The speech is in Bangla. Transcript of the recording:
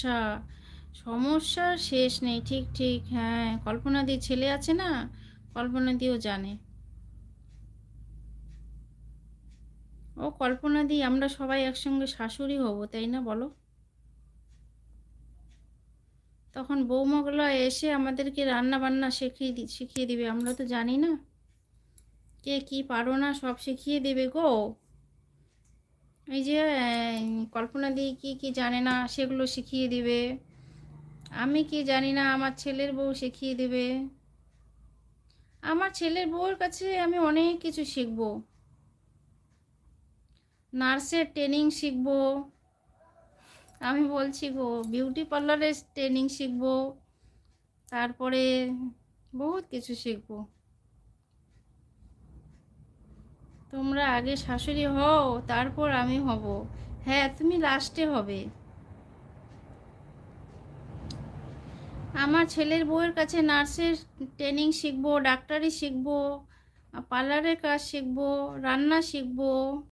সমস্যা, সমস্যার শেষ নেই। ঠিক ঠিক, হ্যাঁ, কল্পনাদির ছেলে আছে না, কল্পনাদিও জানে। ও কল্পনাদি, আমরা সবাই একসঙ্গে শাশুড়ি হব, তাই না বলো? তখন বৌমাগুলো এসে আমাদেরকে রান্না বান্না শিখিয়ে দিবে, আমরা তো জানি না। কে কি পারো না সব শিখিয়ে দেবে গো। এই যে কল্পনাদি কি কি জানে না সেগুলো শিখিয়ে দিবে। আমি কি জানি না আমার ছেলের বউ শিখিয়ে দেবে। আমার ছেলের বউয়ের কাছে আমি অনেক কিছু শিখবো। নার্সের ট্রেনিং শিখবো, আমি বলছি গো, বিউটি পার্লারের ট্রেনিং শিখবো, তারপরে বহুত কিছু শিখবো। তোমরা আগে শাশুড়ি হও, তারপর আমি হব। হ্যাঁ, তুমি লাস্টে হবে। আমার ছেলের বউয়ের কাছে নার্সের ট্রেনিং শিখবো, ডাক্তারি শিখবো, পার্লারের কাজ শিখবো, রান্না শিখবো।